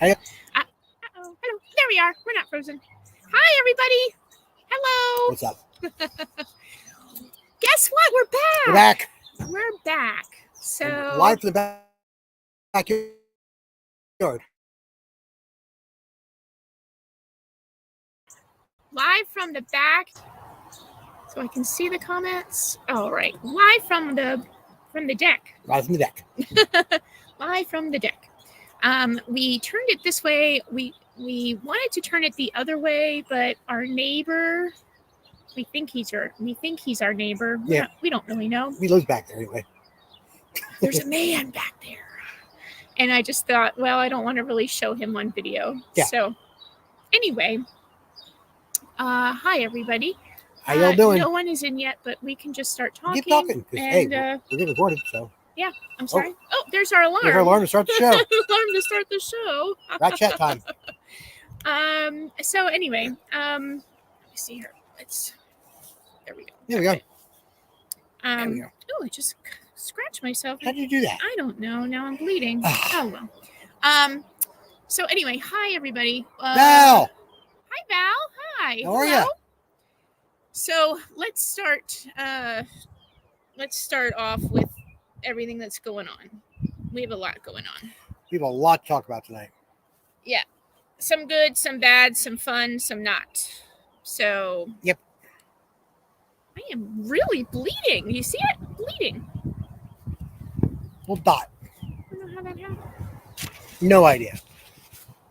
Hey. Uh-oh. Hello. There we are. We're not frozen. Hi, everybody. Hello. What's up? Guess what? We're back. We're back. We're back. So And live from the backyard. Live from the back, so I can see the comments. All right. Live from the deck. Live from the deck. Live from the deck. We turned it this way. We wanted to turn it the other way, but our neighbor, we think he's our neighbor. Yeah. We don't really know. He lives back there anyway. There's a man back there. And I just thought, well, I don't want to really show him on video. Yeah. So anyway, hi everybody. How y'all doing? No one is in yet, but we can just start talking. Keep talking. And, hey, we're getting recorded, so. Yeah, I'm sorry. Oh, there's our alarm. There's our alarm to start the show. Alarm to start the show. Rat chat time. So anyway, let me see here. There we go. There we go. There we go. Oh, I just scratched myself. How did you do that? I don't know. Now I'm bleeding. Oh well. So anyway, hi everybody. Val. Hi Val. Hi. How are you? So let's start off with everything that's going on. We have a lot going on. We have a lot to talk about tonight. Yeah. Some good, some bad, some fun, some not. So. Yep. I am really bleeding. You see it? Bleeding. Well, dot. I don't know how that happened. No idea.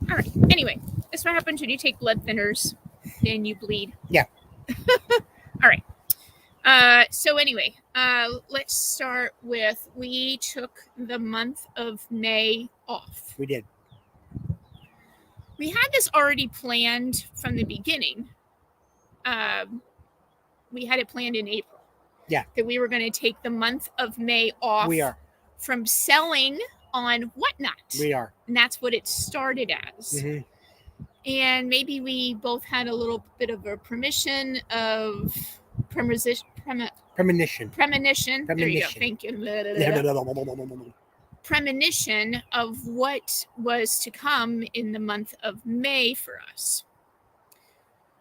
All right. Anyway, that's what happens when you take blood thinners and you bleed. Yeah. All right. So anyway, let's start with, we took the month of May off. We did. We had this already planned from the beginning. We had it planned in April. Yeah. That we were going to take the month of May off. We are. From selling on Whatnot. We are. And that's what it started as. Mm-hmm. And maybe we both had a little bit of a premonition. There you go. Thank you. Premonition of what was to come in the month of May for us.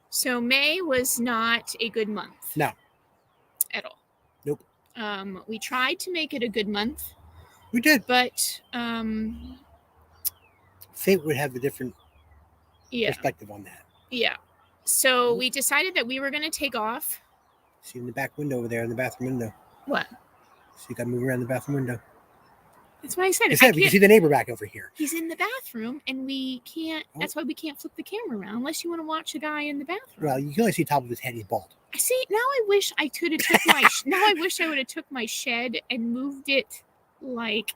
So May was not a good month. No. At all. Nope. We tried to make it a good month. We did. But fate would have a different perspective on that. Yeah. So we decided that we were going to take off. See in the back window over there, in the bathroom window. What? So you got to move around the bathroom window. That's why I said it. We can see the neighbor back over here. He's in the bathroom, and we can't. Oh. That's why we can't flip the camera around unless you want to watch a guy in the bathroom. Well, you can only see the top of his head. He's bald. I see. Now I wish I could have took my. Now I wish I would have took my shed and moved it like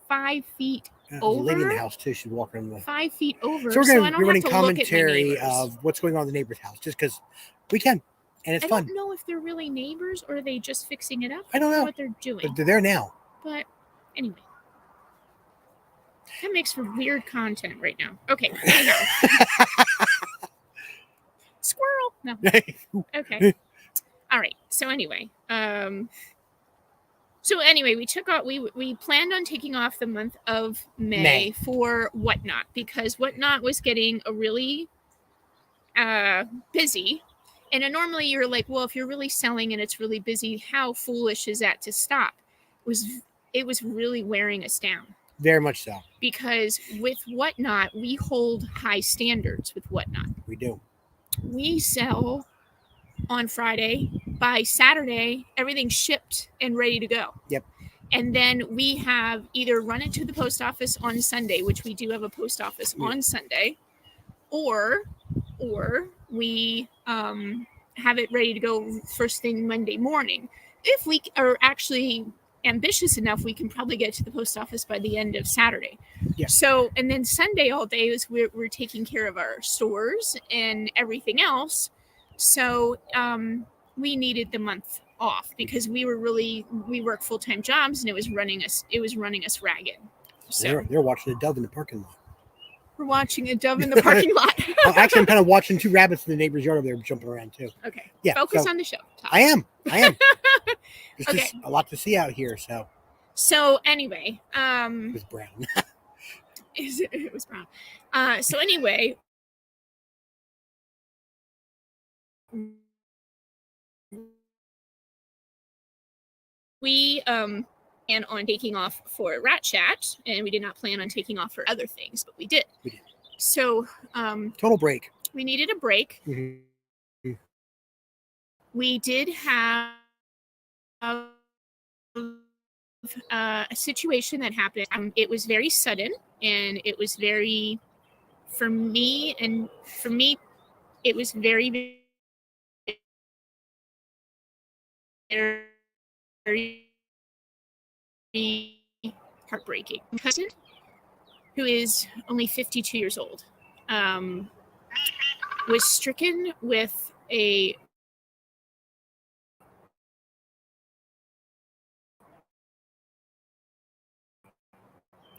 5 feet over. The lady in the house too. She'd walk around the 5 feet over. So we're going to be running commentary of what's going on in the neighbor's house, just because we can, and it's fun. I don't know if they're really neighbors or are they just fixing it up. I don't know what they're doing. But they're there now. But anyway. That makes for weird content right now. Okay. Squirrel. No. Okay. All right. So anyway, we took off. We planned on taking off the month of May for Whatnot because Whatnot was getting a really busy. And normally you're like, well, if you're really selling and it's really busy, how foolish is that to stop? It was really wearing us down. Very much so. Because with Whatnot, we hold high standards with Whatnot. We do. We sell on Friday. By Saturday, everything's shipped and ready to go. Yep. And then we have either run it to the post office on Sunday, which we do have a post office on Sunday, or we have it ready to go first thing Monday morning. If we are actually ambitious enough, we can probably get to the post office by the end of Saturday. Yeah. So, and then Sunday all day is we're taking care of our stores and everything else. So, we needed the month off because we work full-time jobs and it was running us ragged. So they're watching a dove in the parking lot. We're watching a dove in the parking lot. Actually, I'm kind of watching 2 rabbits in the neighbor's yard over there jumping around too. Okay. Yeah. Focus on the show. Tom. I am. There's okay. just a lot to see out here. So anyway, it's brown. It was brown. So anyway, we planned on taking off for Rat Chat, and we did not plan on taking off for other things, but we did. We did. So Total break. we needed a break. Mm-hmm. We did have a situation that happened. It was very sudden, and it was very, for me, it was very, very heartbreaking. My cousin, who is only 52 years old, was stricken with a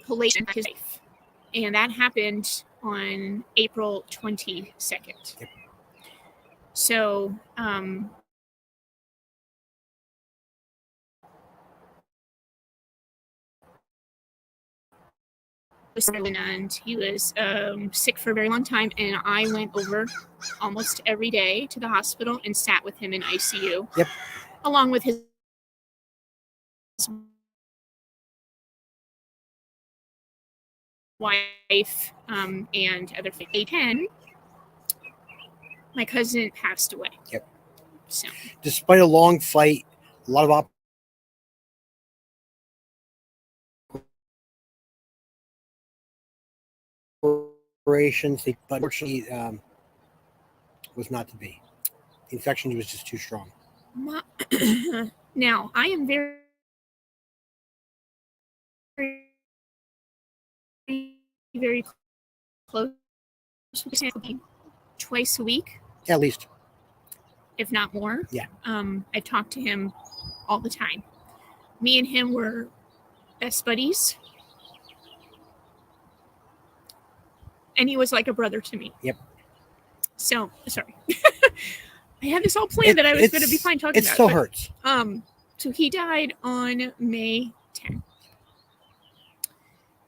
hallucination in his life. And that happened on April 22nd. Yep. So, and he was sick for a very long time, and I went over almost every day to the hospital and sat with him in ICU. Yep. Along with his wife and other family. 10, my cousin passed away. Yep. So, despite a long fight, a lot of operations, but unfortunately was not to be. The infection was just too strong. now, I am very, very close with him twice a week. At least. If not more. Yeah. I talk to him all the time. Me and him were best buddies. And he was like a brother to me. Yep. So, sorry. I had this all planned that I was going to be fine talking about it. It still hurts. So he died on May 10th.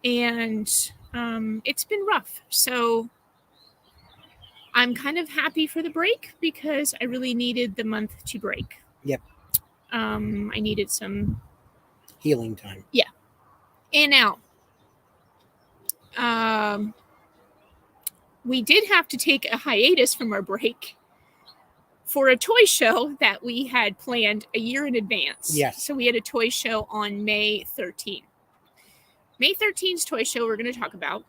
And it's been rough. So I'm kind of happy for the break because I really needed the month to break. Yep. I needed some healing time. Yeah. And now, we did have to take a hiatus from our break for a toy show that we had planned a year in advance. Yes. So we had a toy show on May 13th. May 13th's toy show we're going to talk about.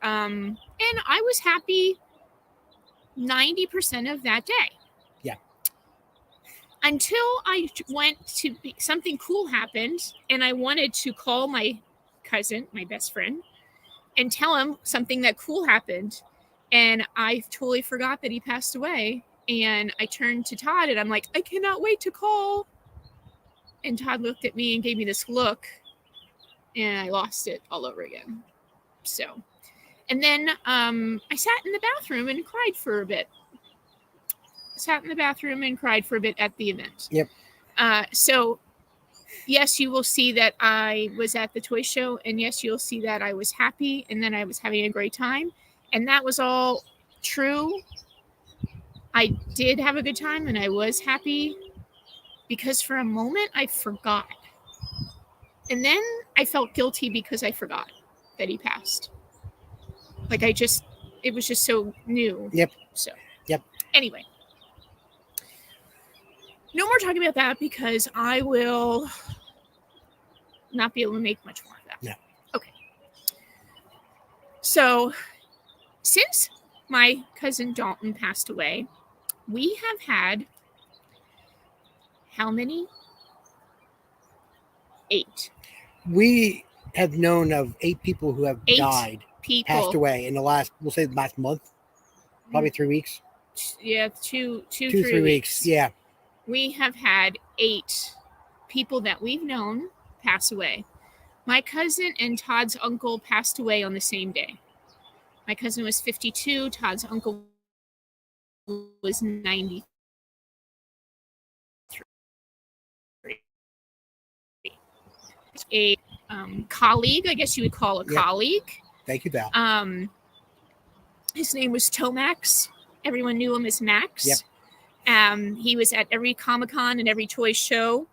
And I was happy 90% of that day. Yeah. Until I went to something cool happened, and I wanted to call my cousin, my best friend, and tell him something that cool happened. And I totally forgot that he passed away. And I turned to Todd and I'm like, I cannot wait to call. And Todd looked at me and gave me this look, and I lost it all over again. So, and then I sat in the bathroom and cried for a bit. At the event. Yep. So, yes, you will see that I was at the toy show, and yes, you'll see that I was happy, and then I was having a great time, and that was all true. I did have a good time, and I was happy, because for a moment I forgot, and then I felt guilty because I forgot that he passed. Like it was just so new. Yep. So. Yep. Anyway. No more talking about that because I will not be able to make much more of that. No. Okay. So, since my cousin Dalton passed away, we have had how many? 8. We have known of 8 people who have died, passed away in the last month, probably 3 weeks. Yeah, 2, 3 weeks. Yeah. We have had 8 people that we've known pass away. My cousin and Todd's uncle passed away on the same day. My cousin was 52. Todd's uncle was 93. A colleague, I guess you would call a colleague, Thank you, Val. His name was Tomax. Everyone knew him as Max. Yep. He was at every Comic-Con and every toy show,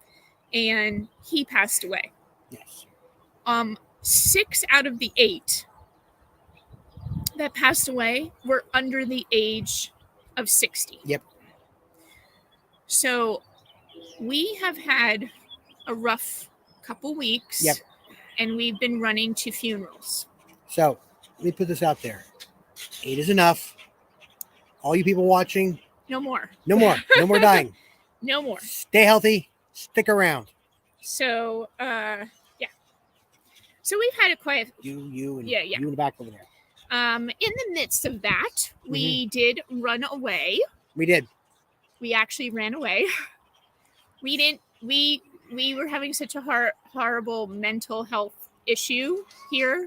and he passed away. Yes. 6 out of the 8 that passed away were under the age of 60. Yep. So we have had a rough couple weeks. Yep. And we've been running to funerals. So let me put this out there. 8 is enough. All you people watching. No more. No more. No more dying. No more. Stay healthy. Stick around. So, yeah. So we've had a quiet. You and you in the back over there. In the midst of that, we did run away. We did. We actually ran away. We didn't. We were having such a horrible mental health issue here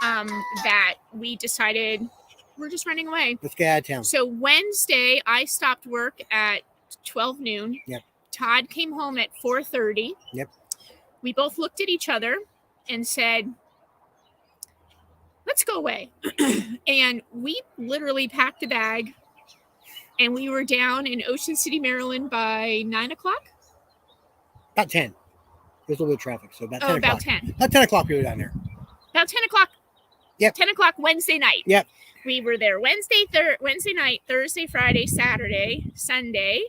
that we decided we're just running away. Let's get out of town. So Wednesday, I stopped work at 12 noon. Yep. Todd came home at 4:30. Yep. We both looked at each other and said, let's go away. And we literally packed a bag and we were down in Ocean City, Maryland by 9 o'clock. About 10. There's a little bit of traffic, so about 10 o'clock. About 10. About 10 o'clock we were down there. About 10 o'clock. Yep. 10 o'clock Wednesday night. Yep. We were there Wednesday night, Thursday, Friday, Saturday, Sunday.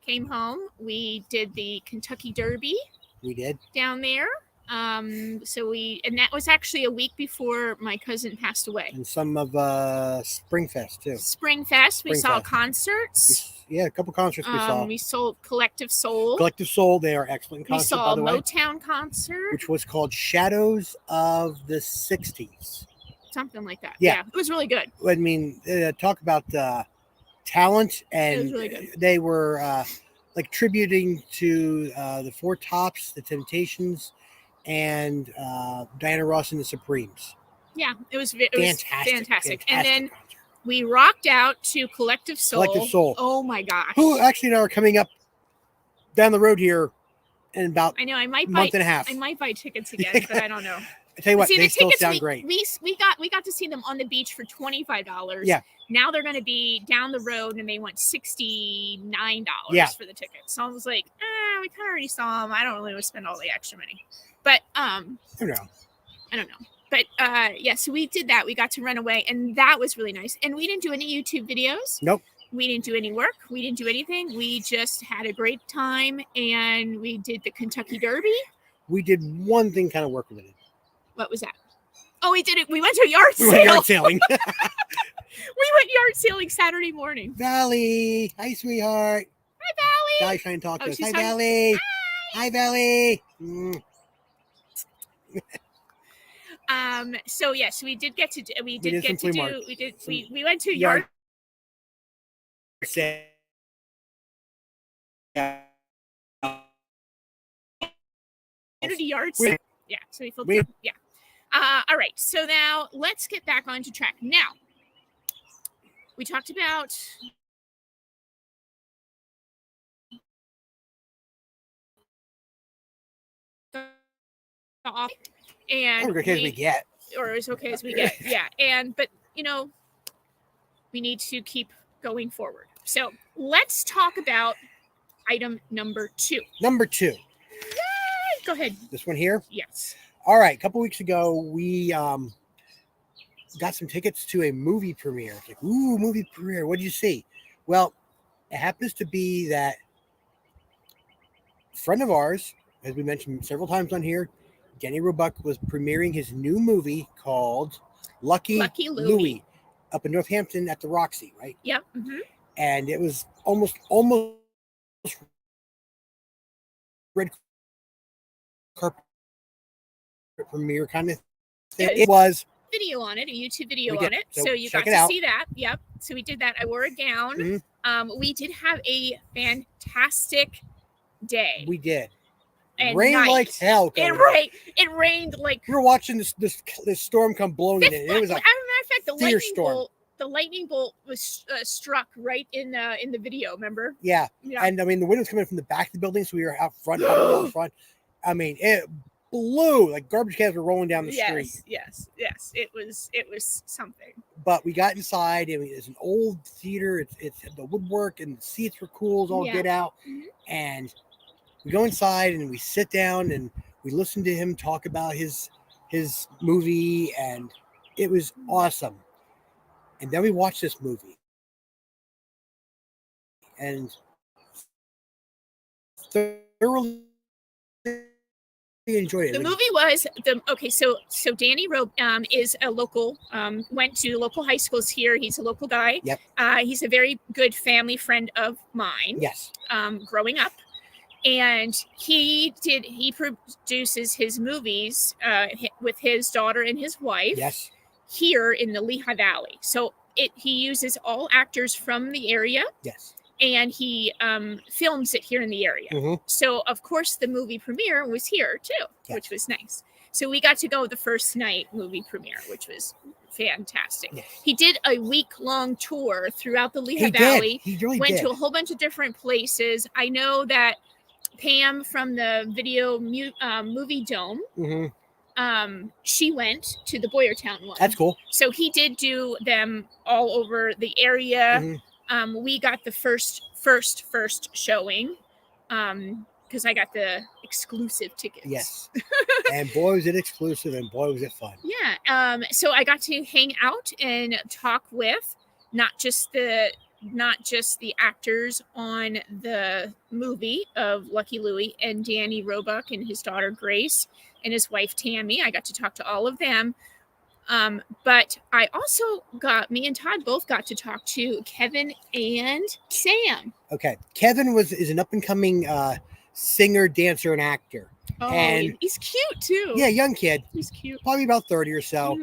Came home. We did the Kentucky Derby. We did. Down there. And that was actually a week before my cousin passed away. And some of Springfest too. Springfest. We saw concerts. A couple concerts we saw. We saw Collective Soul. Collective Soul, they are excellent concerts, by the way. We saw a Motown concert. Which was called Shadows of the 60s. Something like that. Yeah. It was really good. I mean, talk about talent. And it was really good. They were like tributing to the Four Tops, the Temptations, and Diana Ross and the Supremes. Yeah, it was fantastic. And then concert. We rocked out to Collective Soul. Collective Soul. Oh my gosh. Who actually now are coming up down the road here in about I might month and a half. I might buy tickets again, but I don't know. I tell you what, See, they still sound great. We got to see them on the beach for $25. Yeah. Now they're going to be down the road, and they want $69 for the tickets. So I was like, we kind of already saw them. I don't really want to spend all the extra money. But I don't know. But so we did that. We got to run away, and that was really nice. And we didn't do any YouTube videos. Nope. We didn't do any work. We didn't do anything. We just had a great time, and we did the Kentucky Derby. We did one thing kind of work related. What was that? Oh, we did it. We went to a yard sale. We went yard sailing. We went yard sailing Saturday morning. Valley. Hi, sweetheart. Hi, Valley. Valley's trying to talk to us. Hi, Valley. Hi, Valley. So yes, we did get to do. We went to yard sale. Yard sale. Yeah. So we filled. Yeah. All right. So now let's get back onto track. Now we talked about. And we're okay as we get. Or as okay as we get. Yeah. But we need to keep going forward. So let's talk about item number 2. Number 2. Yay! Go ahead. This one here? Yes. All right. A couple weeks ago, we got some tickets to a movie premiere. It's like, ooh, movie premiere. What did you see? Well, it happens to be that a friend of ours, as we mentioned several times on here, Denny Roebuck, was premiering his new movie called Lucky Louie up in Northampton at the Roxy, right? Yep. Mm-hmm. And it was almost red carpet premiere kind of thing. It was video on it, a YouTube video on it. So you got to see that. Yep. So we did that. I wore a gown. Mm-hmm. We did have a fantastic day. We did. And rained like hell. It rained like we were watching this storm come blowing in. It was a as a matter of fact, storm. The lightning bolt was struck right in the video. Remember? Yeah. And I mean, the wind was coming from the back of the building, so we were out front, out front. I mean, it blew. Like garbage cans were rolling down the street. Yes. It was something. But we got inside, and it's an old theater. It's the woodwork and the seats were cool as all get out. And we go inside and we sit down and we listen to him talk about his movie, and it was awesome. And then we watched this movie and thoroughly enjoyed it. The movie was so Danny Robe is a local, went to local high schools here. He's a local guy. Yep. He's a very good family friend of mine. Yes. Growing up. And he produces his movies with his daughter and his wife. Yes. Here in the Lehigh Valley. So he uses all actors from the area. Yes. And he films it here in the area. So, of course, the movie premiere was here, too, which was nice. So we got to go the first night movie premiere, which was fantastic. Yes. He did a week-long tour throughout the Lehigh Valley. He really went did. to a whole bunch of different places. I know that Pam from the Video Movie Dome, she went to the Boyertown one. That's cool. So he did do them all over the area. We got the first showing because I got the exclusive tickets. Yes. And boy, was it exclusive, and boy, was it fun. Yeah. So I got to hang out and talk with not just the actors on the movie of Lucky Louie and Danny Roebuck and his daughter Grace and his wife Tammy. I got to talk to all of them. But I also me and Todd both got to talk to Kevin and Sam. Okay. Kevin is an up and coming singer, dancer, and actor. Oh, and he's cute too. Yeah, young kid. He's cute. Probably about 30 or so.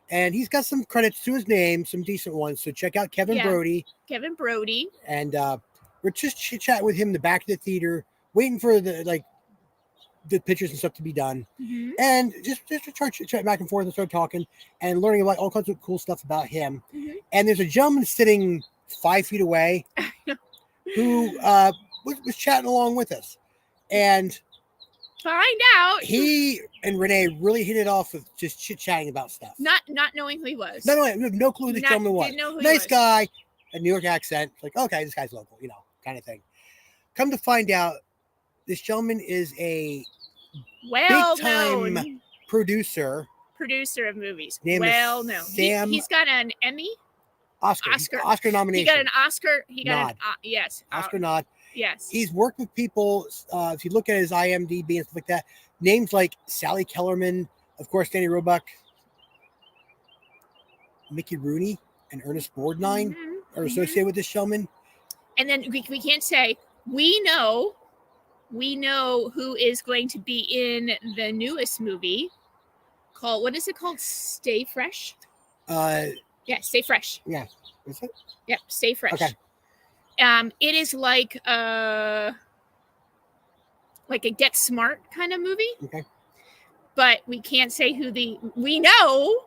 And he's got some credits to his name, some decent ones. So check out Kevin Brody. Kevin Brody. And we're just chit-chatting with him in the back of the theater, waiting for the pictures and stuff to be done. And just to chat back and forth and start talking and learning about all kinds of cool stuff about him. And there's a gentleman sitting 5 feet away who was chatting along with us. And find out he and Renee really hit it off with just chit-chatting about stuff. Not knowing who he was. No clue who this gentleman was. Didn't know who nice he was. guy, a New York accent. Like, okay, this guy's local, kind of thing. Come to find out, this gentleman is a big-time producer of movies. Sam. He's got an Emmy, Oscar nomination. He got an Oscar. He got Oscar nod. Yes. He's worked with people. If you look at his IMDb and stuff like that, names like Sally Kellerman, of course, Danny Roebuck, Mickey Rooney, and Ernest Borgnine are associated with this gentleman. And then we can't say we know who is going to be in the newest movie called, what is it called? Stay Fresh? Yeah, Stay Fresh. Yeah. Is it? Yep, Stay Fresh. Okay. It is like a Get Smart kind of movie. Okay. But we can't say we know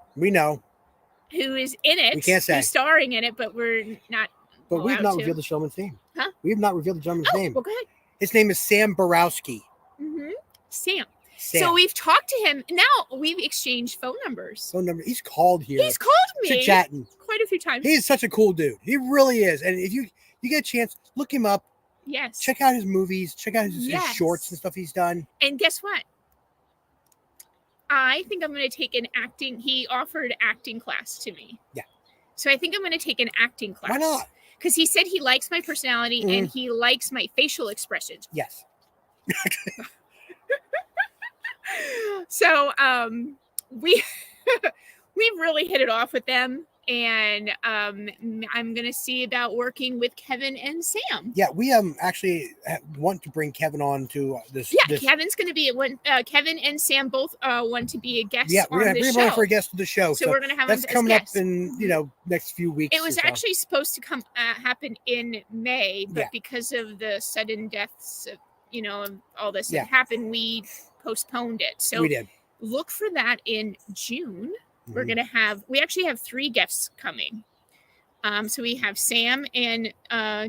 who is in it. We can't say. Who's starring in it, but we're not. But we have not revealed the gentleman's name. Huh? We have not revealed the gentleman's name. Well, go ahead. His name is Sam Borowski. Sam. So we've talked to him. Now we've exchanged phone numbers. He's called here. He's called me. Chatting quite a few times. He's such a cool dude. He really is. And if you get a chance, look him up. Yes. Check out his movies. Check out his shorts and stuff he's done. And guess what? I think I'm going to take an acting. He offered acting class to me. Yeah. So I think I'm going to take an acting class. Why not? Because he said he likes my personality and he likes my facial expressions. Yes. So we've really hit it off with them, and I'm gonna see about working with Kevin and Sam. Yeah, we actually want to bring Kevin on to this. Yeah, Kevin's gonna be Kevin and Sam both want to be a guest. Yeah, we're gonna bring him on for a guest of the show. So we're gonna have that's coming up in next few weeks. It was actually supposed to happen in May, but because of the sudden deaths of all this that happened, we postponed it. So we did. Look for that in June. We're gonna we actually have 3 guests coming. So we have Sam and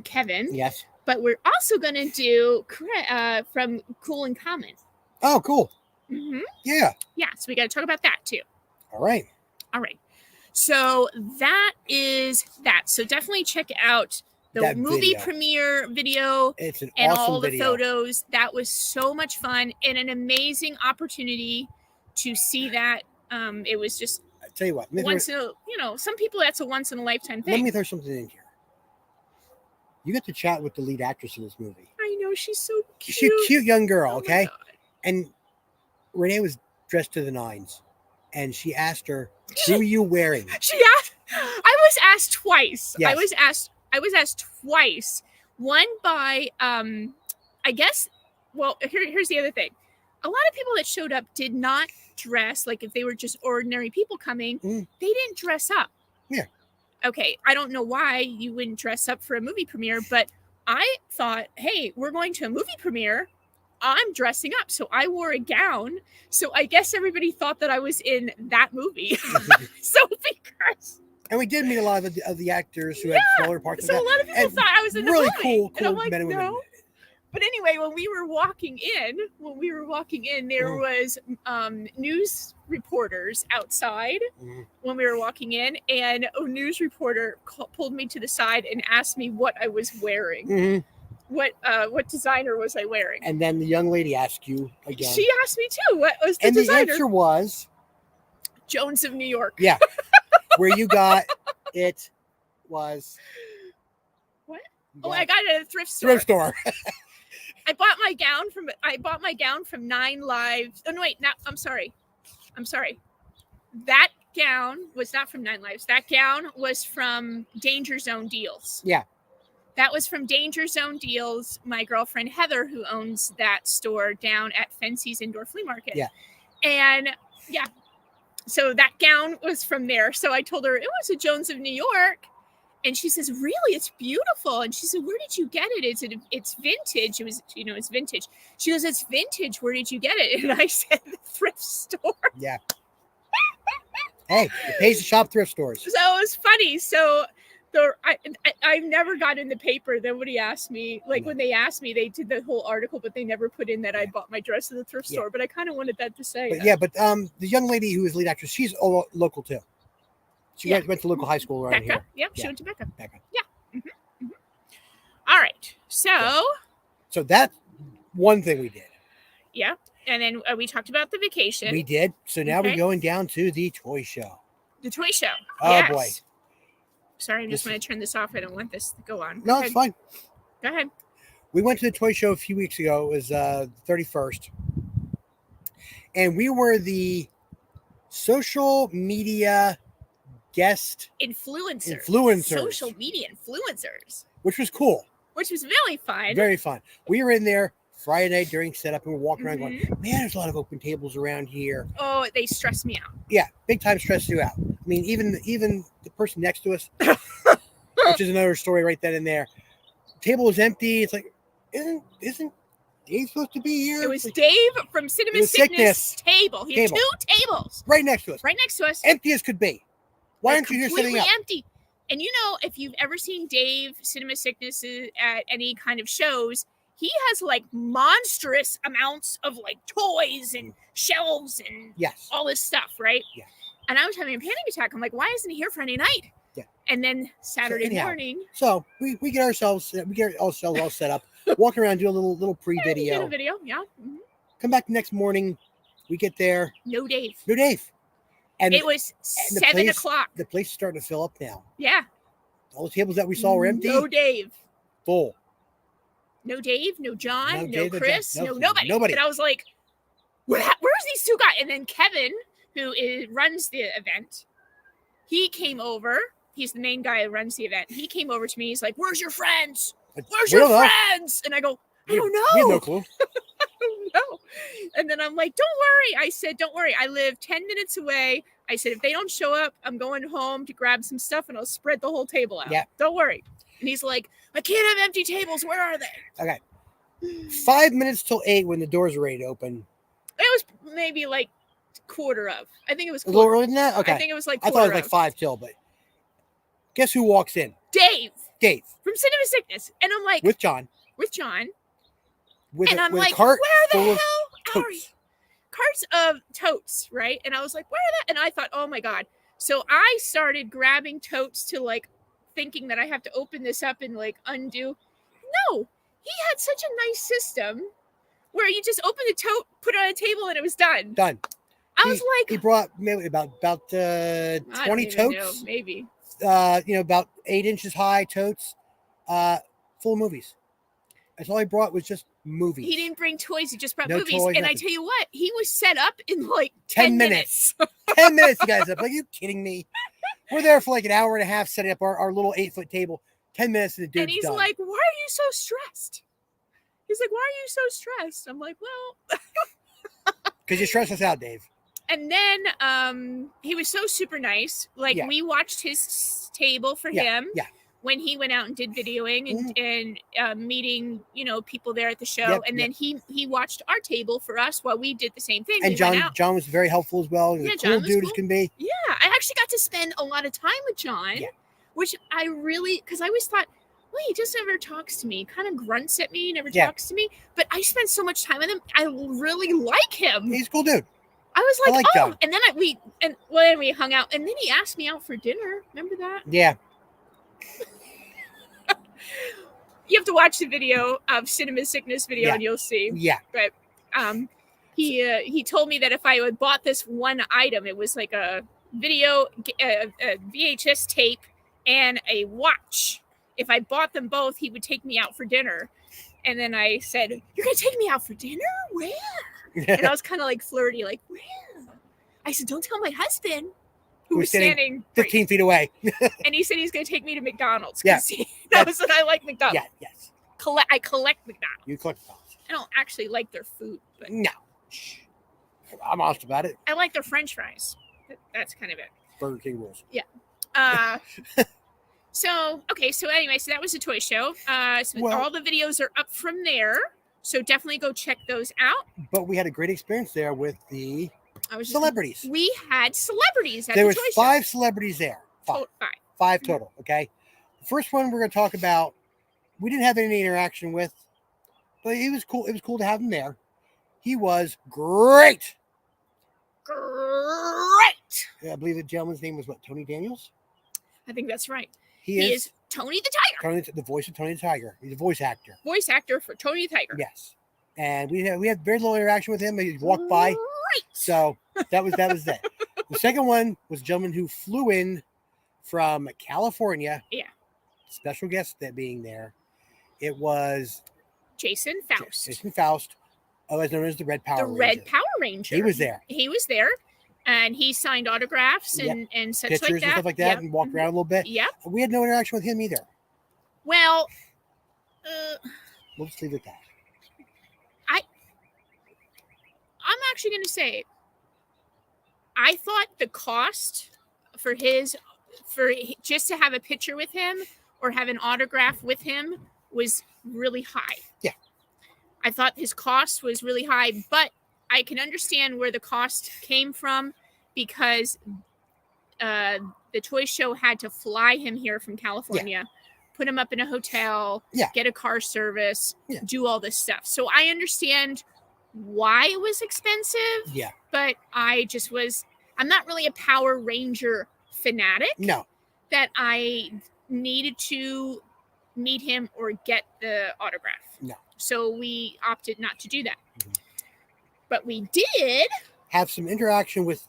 Kevin. Yes. But we're also gonna do from Cool and Common. Oh, cool. Yeah. Yeah, so we got to talk about that too. All right. So that is that. So definitely check out the That movie video. premiere video It's an and awesome all the video. photos. That was so much fun and an amazing opportunity to see that. It was just I tell you what. some people that's a once in a lifetime thing. Let me throw something in here. You get to chat with the lead actress in this movie. I know, she's so cute. She's a cute young girl, Oh my okay? God. And Renee was dressed to the nines, and she asked her, "Who are you wearing?" I was asked twice. Yes. I was asked twice. One by I guess. Well, here's the other thing. A lot of people that showed up did not dress like if they were just ordinary people coming. They didn't dress up. Yeah. Okay, I don't know why you wouldn't dress up for a movie premiere, but I thought, hey, we're going to a movie premiere. I'm dressing up. So I wore a gown. So I guess everybody thought that I was in that movie. And we did meet a lot of the actors who had smaller parts. So of that. a lot of people And thought I was in the really movie. cool And I'm like, men and women. no. But anyway, when we were walking in, there was news reporters outside when we were walking in, and a news reporter pulled me to the side and asked me what I was wearing. What designer was I wearing? And then the young lady asked you again. She asked me too. What was the and designer? The answer was Jones of New York. Yeah. Where you got it was what? Oh, I got it at a thrift store. Thrift store. I bought my gown from 9 Lives. Oh no, wait, I'm sorry. That gown was not from 9 Lives. That gown was from Danger Zone Deals. Yeah. That was from Danger Zone Deals. My girlfriend Heather, who owns that store down at Fency's Indoor Flea Market. Yeah. And yeah. So that gown was from there. So I told her it was a Jones of New York. And she says, really, it's beautiful. And she said, where did you get it? It's vintage. It was, it's vintage. She goes, it's vintage. Where did you get it? And I said, the thrift store. Yeah. Hey, it pays to shop thrift stores. So it was funny. So I've never got in the paper. Nobody asked me. Like when they asked me, they did the whole article, but they never put in that I bought my dress at the thrift store. But I kind of wanted that to say. But the young lady who is lead actress, she's local too. She went to local high school around Becca? here. Yep, she went to Becca. Yeah. Mm-hmm. All right. So that's one thing we did. Yeah. And then we talked about the vacation. We did. So now we're going down to the toy show. The toy show. Oh, boy. Sorry, I'm just going to turn this off. I don't want this to go on. No, it's fine. Go ahead. We went to the toy show a few weeks ago. It was the 31st. And we were the social media guest influencers, social media influencers, which was cool, which was really fun. Very fun. We were in there Friday night during setup, and we're walking around going, man, there's a lot of open tables around here. Oh, they stress me out. Yeah, big time stress you out. I mean, even the person next to us, which is another story right then and there. Table was empty. It's like, isn't Dave supposed to be here? It was Dave from Cinema Sickness table. He had 2 tables right next to us, empty as could be. Why aren't you here sitting up? Empty. And if you've ever seen Dave Cinema Sickness at any kind of shows, he has like monstrous amounts of like toys and shelves and all this stuff, right? Yeah. And I was having a panic attack. I'm like, why isn't he here Friday night? Yeah. And then Saturday morning. So we get ourselves all set up, walk around, do a little pre-video. Do a video, yeah. Mm-hmm. Come back the next morning. We get there. No Dave. And it was 7 o'clock. The place is starting to fill up now. Yeah. All the tables that we saw were empty. No Dave. Full. No Dave, no John, no Chris, no nobody. And I was like, where's these 2 guys? And then Kevin, who runs the event, he came over. He's the main guy who runs the event. He came over to me. He's like, where's your friends? Where's your friends? And I go, I don't know. We have no clue. I don't know. And then I'm like, don't worry. I said, don't worry. I live 10 minutes away. I said, if they don't show up, I'm going home to grab some stuff and I'll spread the whole table out. Yeah. Don't worry. And he's like, I can't have empty tables. Where are they? Okay. 5 minutes till 8 when the doors are ready to open. It was maybe like quarter of. I think it was a little earlier than that? Okay. I think it was like I thought it was like 5 till, but guess who walks in? Dave. From Cinema Sickness. And I'm like, with John. And I'm like, where the hell are you? carts of totes, right? And I was like, where are that? And I thought, oh my God. So I started grabbing totes to like thinking that I have to open this up and like undo. No, he had such a nice system where you just open the tote, put it on a table, and it was done. Done. I was like, he brought maybe about 20 totes, maybe. About 8 inches high totes, full of movies. That's all he brought was just movies. He didn't bring toys; he just brought No movies. toys, and nothing. I tell you what, he was set up in like 10 minutes. 10 minutes, you guys. Are you kidding me? We're there for like an hour and a half setting up our little 8-foot table. 10 minutes and the dude's And he's done. like, "Why are you so stressed?" He's like, "Why are you so stressed?" I'm like, "Well." Because you stress us out, Dave. And then he was so super nice. Like we watched his table for him when he went out and did videoing and meeting, people there at the show. And then he watched our table for us while we did the same thing. And John was very helpful as well. Yeah, cool dude as can be. Yeah, I actually got to spend a lot of time with John, which I really, because I always thought, well, he just never talks to me, kind of grunts at me, never talks to me. But I spent so much time with him. I really like him. He's a cool dude. I was like, John. And then we hung out, and then he asked me out for dinner. Remember that? Yeah. You have to watch the video of Cinema Sickness video, and you'll see. Yeah. But he told me that if I had bought this one item, it was like a video, a VHS tape, and a watch. If I bought them both, he would take me out for dinner. And then I said, "You're gonna take me out for dinner? Where?" And I was kind of like flirty, like, "Where?" I said, "Don't tell my husband," who was standing 15 feet away. And he said he's going to take me to McDonald's. Yeah. That was what I like McDonald's. Yeah, yes. I collect McDonald's. You collect McDonald's. I don't actually like their food, but no. I'm honest about it. I like their French fries. That's kind of it. Burger King rules. Yeah. So anyway, so that was a toy show. All the videos are up from there. So definitely go check those out. But we had a great experience there with the celebrities. We had celebrities at there the was toy show. 5 celebrities there. Five total. Okay. The first one we're going to talk about, we didn't have any interaction with, but he was cool. It was cool to have him there. He was great. Yeah, I believe the gentleman's name was Tony Daniels? I think that's right. He is Tony the Tiger. The voice of Tony the Tiger. He's a voice actor. Voice actor for Tony the Tiger. Yes. And we had very little interaction with him. He walked by. Right. So that was it. The second one was a gentleman who flew in from California. Yeah. Special guest that being there. It was Jason Faust. Jason Faust, otherwise known as the Red Power Ranger. The Red Power Ranger. He was there. And he signed autographs and such pictures like that. And stuff like that, and walked around a little bit. Yeah. We had no interaction with him either. Well, we'll just leave it at that. I'm actually going to say, I thought the cost for just to have a picture with him or have an autograph with him was really high. Yeah. I thought his cost was really high, but I can understand where the cost came from because the toy show had to fly him here from California, put him up in a hotel, get a car service, do all this stuff. So I understand why it was expensive. Yeah. But I'm not really a Power Ranger fanatic. No. That I needed to meet him or get the autograph. No. So we opted not to do that. Mm-hmm. But we did have some interaction with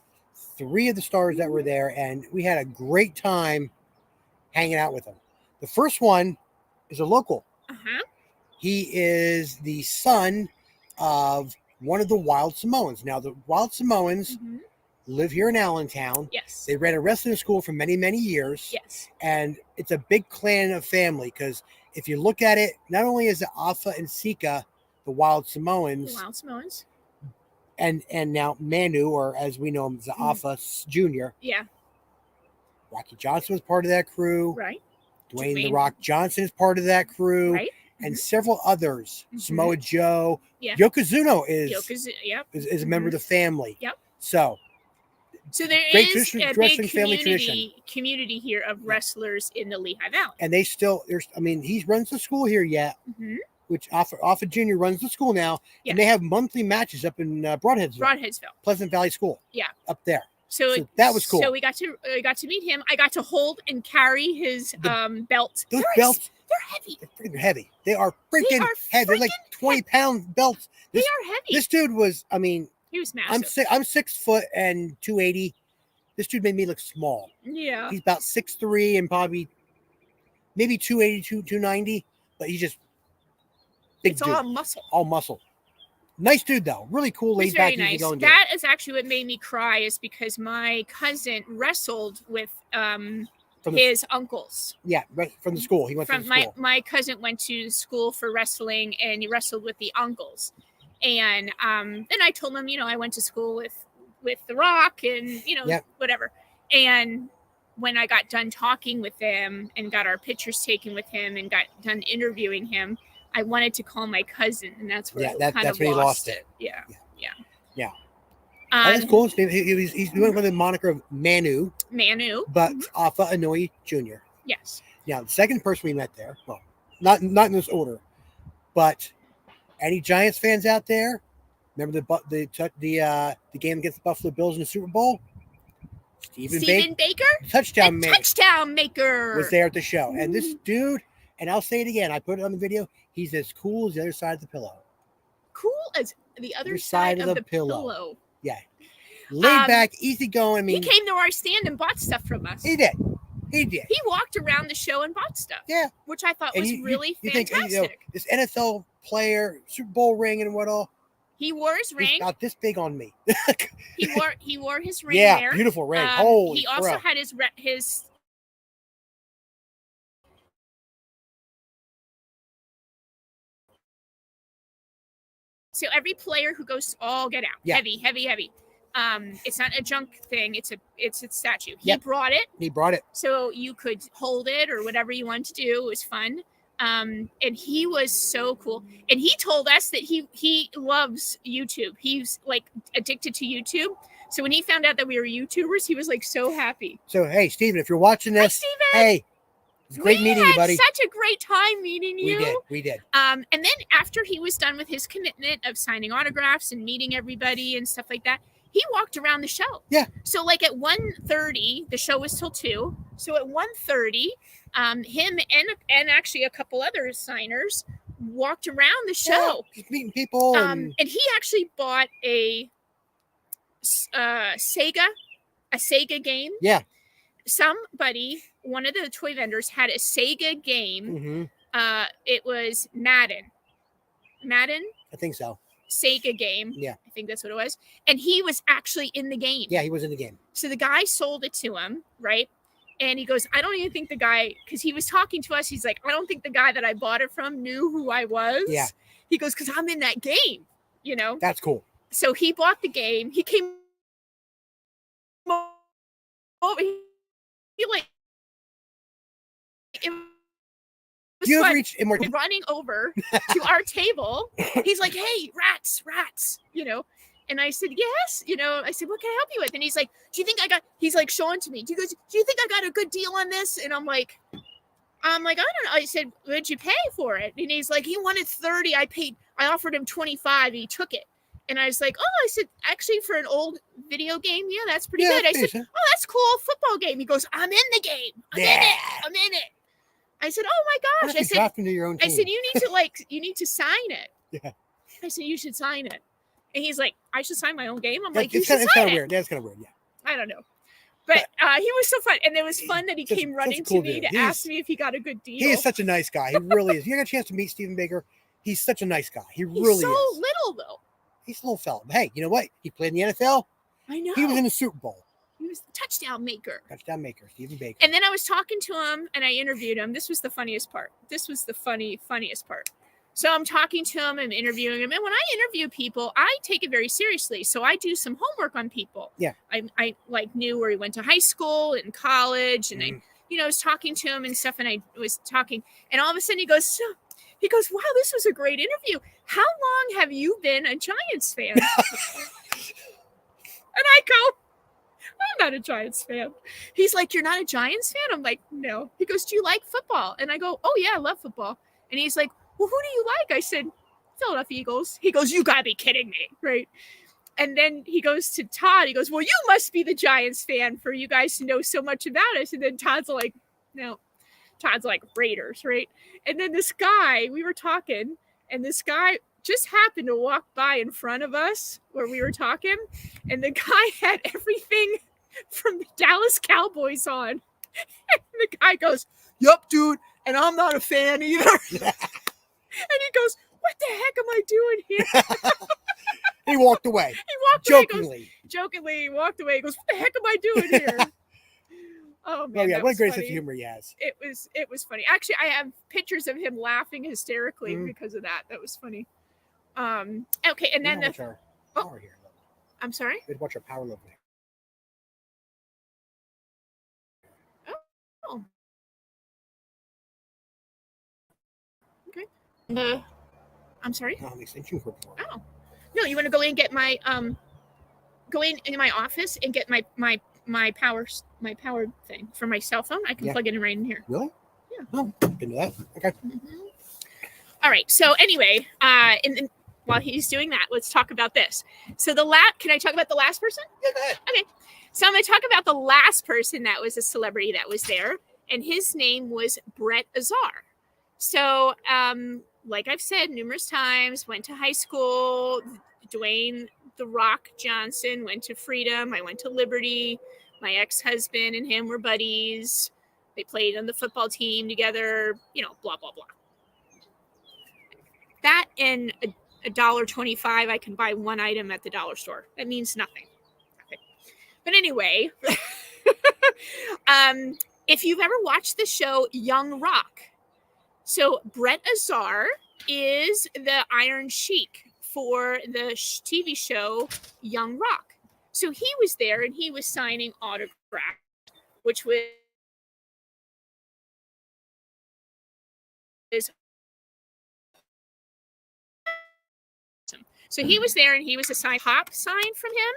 3 of the stars that were there, and we had a great time hanging out with them. The first one is a local. Uh-huh. He is the son of one of the Wild Samoans. Now, the Wild Samoans live here in Allentown. Yes. They ran a wrestling school for many, many years. Yes. And it's a big clan of family because if you look at it, not only is it Afa and Sika, the Wild Samoans. And now Manu, or as we know him as Afa Jr. Yeah. Rocky Johnson was part of that crew. Right. Dwayne The Rock Johnson is part of that crew. Right. And several others. Samoa Joe. Yeah. Yokozuna is a member of the family. Yep. So there is a big community here of wrestlers in the Lehigh Valley. And they still, he runs the school here yet. Mm-hmm. which Offa Junior runs the school now, Yeah. and they have monthly matches up in Broadheadsville, Pleasant Valley School. Yeah. Up there. So that was cool. So we got to meet him. I got to hold and carry his belt. Those belts, they're heavy. They're freaking heavy. They are freaking heavy. They're like 20-pound belts. They are heavy. This dude was, I mean, he was massive. I'm 6 foot and 280. This dude made me look small. Yeah. He's about 6'3" and probably maybe 280, 290, but he's just big. It's dude. All muscle. All muscle. Nice dude though. Really cool, laid back. Nice. That is actually what made me cry, is because my cousin wrestled with his uncles. Yeah, right from the school. He went from school. My cousin went to school for wrestling, and he wrestled with the uncles. And then I told him, I went to school with The Rock, and whatever. And when I got done talking with him and got our pictures taken with him and got done interviewing him, I wanted to call my cousin, and that's where that's when he lost it. Yeah. That's cool. He's doing with the moniker of Manu, but Offa Inouye Jr. Yes. Now, the second person we met there, well, not in this order, but any Giants fans out there? Remember the game against the Buffalo Bills in the Super Bowl? Stephen Baker, touchdown maker, was there at the show, and this Mm-hmm. dude. And I'll say it again. I put it on the video. He's as cool as the other side of the pillow. Cool as the other side of the pillow. Yeah. Laid back, easy going. I mean, he came to our stand and bought stuff from us. He did. He walked around the show and bought stuff. Yeah. Which I thought was really fantastic. Think, this NFL player, Super Bowl ring and what all. He wore his ring. About this big on me. he wore his ring. Yeah, there. Beautiful ring. He also had his So every player who goes all get out. Yeah. Heavy. It's not a junk thing. It's a statue. He brought it. So you could hold it or whatever you want to do. It was fun. And he was so cool. And he told us that he loves YouTube. He's like addicted to YouTube. So when he found out that we were YouTubers, he was like so happy. So hey, Steven, if you're watching this, Steven. Hey. It's great meeting you, buddy. Such a great time meeting you. We did. And then after he was done with his commitment of signing autographs and meeting everybody and stuff like that, he walked around the show. Yeah. So like at 1:30, the show was till 2. So at 1:30, him and actually a couple other signers walked around the show. Yeah, just meeting people. And he actually bought a Sega game. Yeah. Somebody, one of the toy vendors, had a Sega game. Mm-hmm. It was Madden. I think so. Sega game. Yeah. I think that's what it was. And he was actually in the game. Yeah, he was in the game. So the guy sold it to him, right? And he goes, I don't even think the guy, because he was talking to us, he's like, I don't think the guy that I bought it from knew who I was. Yeah. He goes, because I'm in that game, That's cool. So he bought the game. He came over. He like, You have reached running over to our table. He's like, hey, rats. And I said, yes. I said, what can I help you with? And he's like, he's like showing to me. He goes, do you think I got a good deal on this? And I'm like, I don't know. I said, what'd you pay for it? And he's like, he wanted 30. I offered him 25. He took it. And I was like, I said, actually for an old video game, yeah, that's pretty good. I said, that's cool. Football game. He goes, I'm in the game. I'm in it. I said, oh my gosh. I said, your own team. I said, you need to sign it. Yeah. I said, you should sign it. And he's like, I should sign my own game. I'm like, it's kind of weird. That's kind of weird. Yeah. I don't know. But he was so fun. And it was fun that he came running to me to ask me if he got a good deal. He is such a nice guy. He really is. You got a chance to meet Stephen Baker. He's such a nice guy. He's really so is. Little, though. He's a little fella. But hey, you know what? He played in the NFL. I know. He was in the Super Bowl. He was the touchdown maker, Stephen Baker. And then I was talking to him and I interviewed him. This was the funniest part. This was the funniest part. So I'm talking to him and interviewing him. And when I interview people, I take it very seriously. So I do some homework on people. Yeah. I like knew where he went to high school and college. And I was talking to him and stuff. And I was talking. And all of a sudden he goes, wow, this was a great interview. How long have you been a Giants fan? And I go, I'm not a Giants fan. He's like, you're not a Giants fan? I'm like, no. He goes, do you like football? And I go, oh yeah, I love football. And he's like, well, who do you like? I said, Philadelphia Eagles. He goes, you gotta be kidding me, right? And then he goes to Todd. He goes, well, you must be the Giants fan for you guys to know so much about us. And then Todd's like, no. Todd's like, Raiders, right? And then this guy, we were talking, and this guy just happened to walk by in front of us where we were talking, and the guy had everything from the Dallas Cowboys on. And the guy goes, yup, dude, and I'm not a fan either. And he goes, what the heck am I doing here? He walked away. He walked jokingly. away. Jokingly, he walked away. He goes, what the heck am I doing here? Oh man! Oh yeah, what a great sense funny. of humor he has. It was funny. Actually, I have pictures of him laughing hysterically because of that. That was funny. Okay, and then the power here. I'm sorry. We watch our power level. Oh. Okay. I'm sorry. Oh, the extension cord. Oh. No, you want to go in and get my go in my office and get my power thing from my cell phone. I can plug it in right in here. Really? Yeah. Oh, into that. Okay. Mm-hmm. All right. So anyway, and while he's doing that, let's talk about this. So can I talk about the last person? Yeah, go ahead. Okay. So I'm going to talk about the last person that was a celebrity that was there, and his name was Brett Azar. So, like I've said numerous times, went to high school. Dwayne "The Rock" Johnson went to Freedom. I went to Liberty. My ex-husband and him were buddies. They played on the football team together. You know, blah blah blah. That and $1.25, I can buy one item at the dollar store. That means nothing. Okay. But anyway, if you've ever watched the show Young Rock, so Brett Azar is the Iron Sheik for the TV show Young Rock. So he was there and he was signing autographs, which was awesome. So he was there and he was a signed pop sign from him,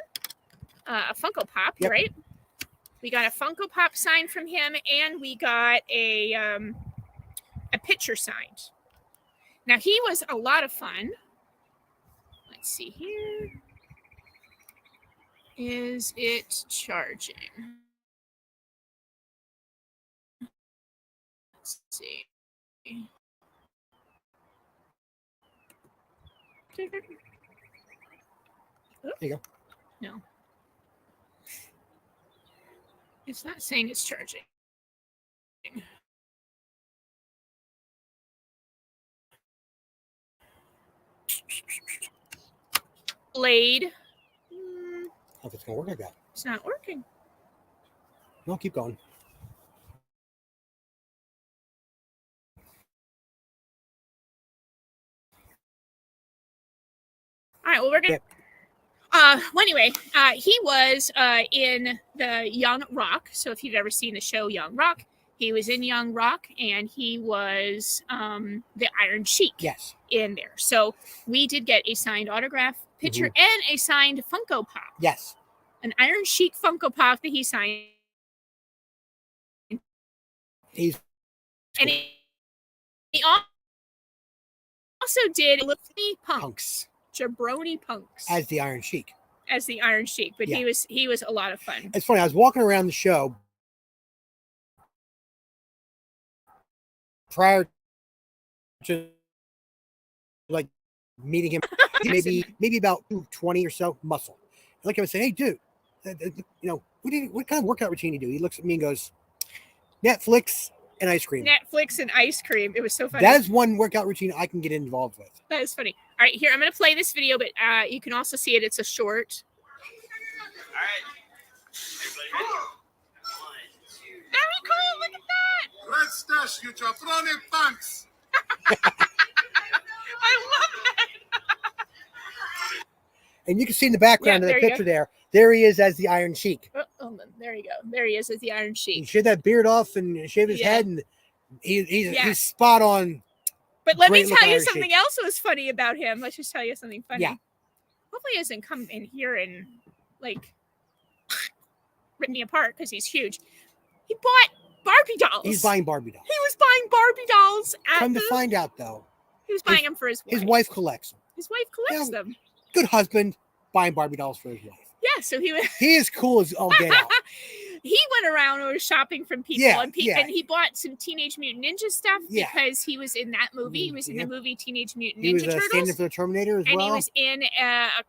a Funko Pop, right? We got a Funko Pop sign from him, and we got a picture signed. Now he was a lot of fun. Let's see here. Is it charging? Let's see. There you go. No. It's not saying it's charging. Blade. If it's gonna work like that. It's not working. No, keep going. All right, well, we're gonna. Well, anyway, he was in the Young Rock. So if you've ever seen the show Young Rock, he was in Young Rock, and he was the Iron Sheik. Yes. In there. So we did get a signed autograph picture and a signed Funko Pop. Yes. An Iron Sheik Funko Pop that he signed. He's and cool. he also did Punks. Jabroni Punks As the Iron Sheik. As the Iron Sheik, but he was a lot of fun. It's funny. I was walking around the show prior to like meeting him. maybe about 220 or so muscle. I look at him and say, "Hey, dude, you know, what kind of workout routine do you do?" He looks at me and goes, "Netflix and ice cream." Netflix and ice cream. It was so funny. That is one workout routine I can get involved with. That is funny. All right, here, I'm going to play this video, but you can also see it. It's a short. All right. Everybody ready? 1, 2. Very cool. Look at that. RATSTASH, you jabroni punks. I love it. And you can see in the background of the there you picture there he is as the Iron Sheik. Oh, there you go. There he is as the Iron Sheik. He shaved that beard off and shaved his head, and he's spot on. But let me tell you something else that was funny about him. Let's just tell you something funny. Yeah. Hopefully he doesn't come in here and like rip me apart because he's huge. He bought Barbie dolls. He's buying Barbie dolls. He was buying Barbie dolls. Come to find out, though, He was buying them for his wife. His wife collects them. His wife collects Yeah. them. Good husband buying Barbie dolls for his wife. Yeah, so he was. He is cool as all get out. He went around and was shopping from people, Yeah, and, yeah. and he bought some Teenage Mutant Ninja stuff Yeah. because he was in that movie. He was in Yeah. the movie Teenage Mutant He was Ninja standing Turtles, for the Terminator as and well.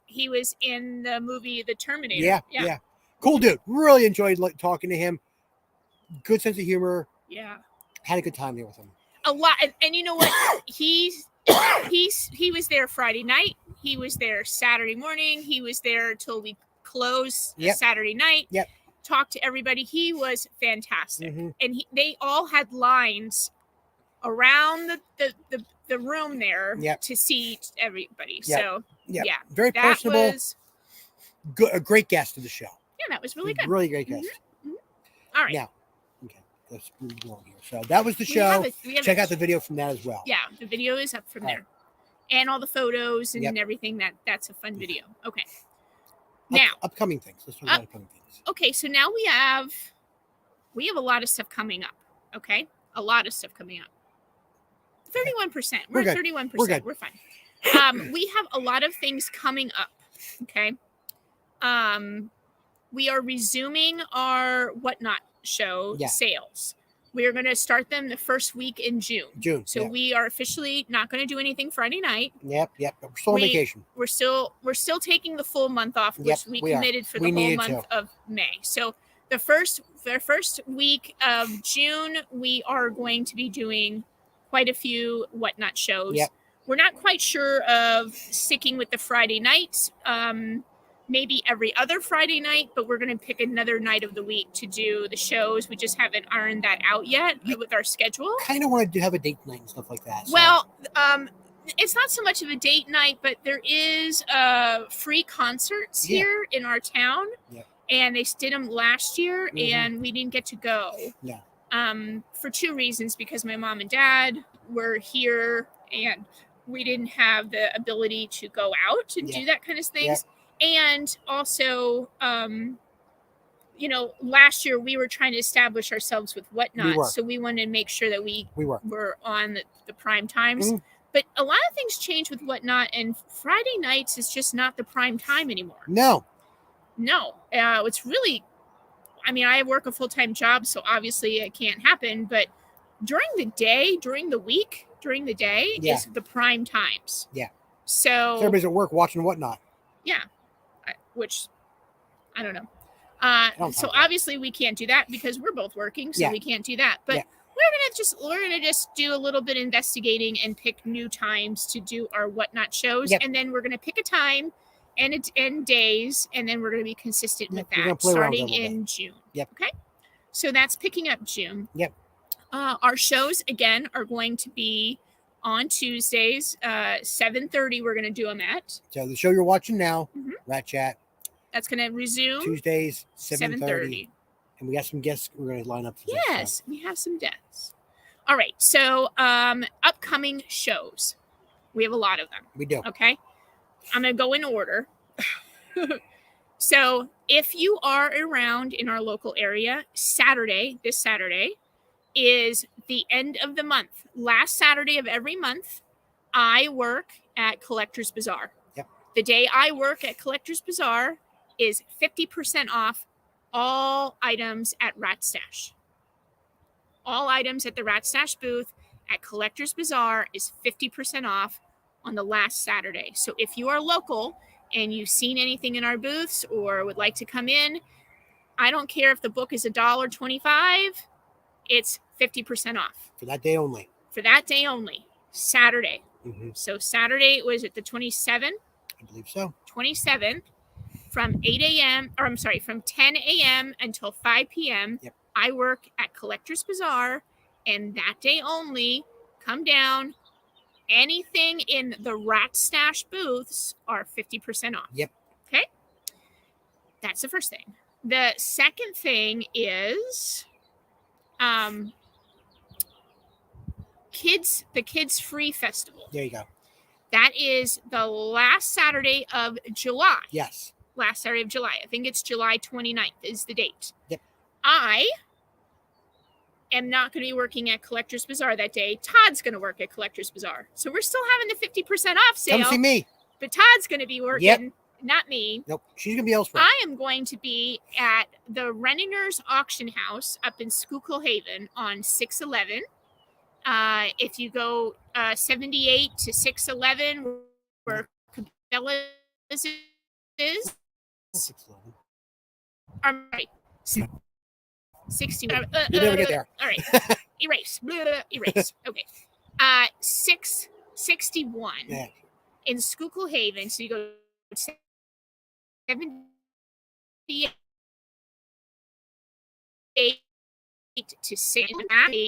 he was in the movie The Terminator. Yeah. Cool dude. Really enjoyed talking to him. Good sense of humor. Yeah. Had a good time there with him. A lot, and you know what? He was there Friday night. He was there Saturday morning. He was there till we closed Saturday night. Yep. Talked to everybody. He was fantastic, Mm-hmm. and they all had lines around the room there to see everybody. Yep. So Yep. yeah, Very that personable. was Good, a great guest to the show. yeah, that was really good. Really great guest. All right, Now, okay, let's move along here. So that was the show. We have Check out the video from that as well. Yeah, the video is up from All there, right. and all the photos and Yep. everything. That's a fun video. Okay, now upcoming things. Let's talk about upcoming things. okay, so now we have a lot of stuff coming up. Okay, a lot of stuff coming up. 31%. We're good. at 31%. We're good. We're fine. We have a lot of things coming up. Okay. We are resuming our Whatnot show sales. We are going to start them the first week in June. So we are officially not going to do anything Friday night. Yep. But we're still on vacation. We're still taking the full month off, which we committed for the whole month of May. So the first week of June, we are going to be doing quite a few Whatnot shows. Yep. We're not quite sure of sticking with the Friday nights. Maybe every other Friday night, but we're going to pick another night of the week to do the shows. We just haven't ironed that out yet with our schedule. Kind of wanted to have a date night and stuff like that. So. Well, it's not so much of a date night, but there is free concerts here in our town. Yep. And they did them last year, and we didn't get to go. Yeah. For two reasons, because my mom and dad were here, and we didn't have the ability to go out and do that kind of things. Yeah. And also, last year we were trying to establish ourselves with Whatnot, so we wanted to make sure that we were on the prime times. Mm-hmm. But a lot of things change with Whatnot, and Friday nights is just not the prime time anymore. No. It's really, I work a full-time job, so obviously it can't happen. But during the day, during the week, during the day is the prime times. Yeah. So everybody's at work watching Whatnot. Yeah. Which I don't know. So obviously we can't do that because we're both working, so we can't do that. But we're gonna just do a little bit of investigating and pick new times to do our Whatnot shows, and then we're gonna pick a time and days, and then we're gonna be consistent with that starting in June. Yep. Okay. So that's picking up June. Yep. Our shows again are going to be on Tuesdays, 7:30. We're going to do them at. So the show you're watching now, Rat Chat. That's going to resume Tuesdays, 7:30. And we got some guests we're going to line up for this. Yes, we have some guests. All right. So upcoming shows. We have a lot of them. We do. Okay. I'm going to go in order. So if you are around in our local area, this Saturday, is the end of the month. Last Saturday of every month, I work at Collector's Bazaar. Yep. The day I work at Collector's Bazaar is 50% off all items at RATSTASH. All items at the RATSTASH booth at Collector's Bazaar is 50% off on the last Saturday. So if you are local and you've seen anything in our booths or would like to come in, I don't care if the book is $1.25, it's 50% off. For that day only. For that day only. Saturday. Mm-hmm. So Saturday, was it the 27th? I believe so. 27th from 10 a.m. until 5 p.m. Yep. I work at Collector's Bazaar, and that day only, come down. Anything in the RATSTASH booths are 50% off. Yep. Okay? That's the first thing. The second thing is the Kids Free Festival. There you go. That is the last Saturday of July. Yes. Last Saturday of July. I think it's July 29th is the date. Yep. I am not going to be working at Collector's Bazaar that day. Todd's going to work at Collector's Bazaar. So we're still having the 50% off sale. Come see me. But Todd's going to be working, not me. Nope, she's going to be elsewhere. I am going to be at the Renninger's Auction House up in Schuylkill Haven on 611. If you go 78 to 611, where Cabela's is. 611. I'm right. 60. You never get there. All right. Erase. Erase. Okay. 661 in Schuylkill Haven. So you go 78 to 6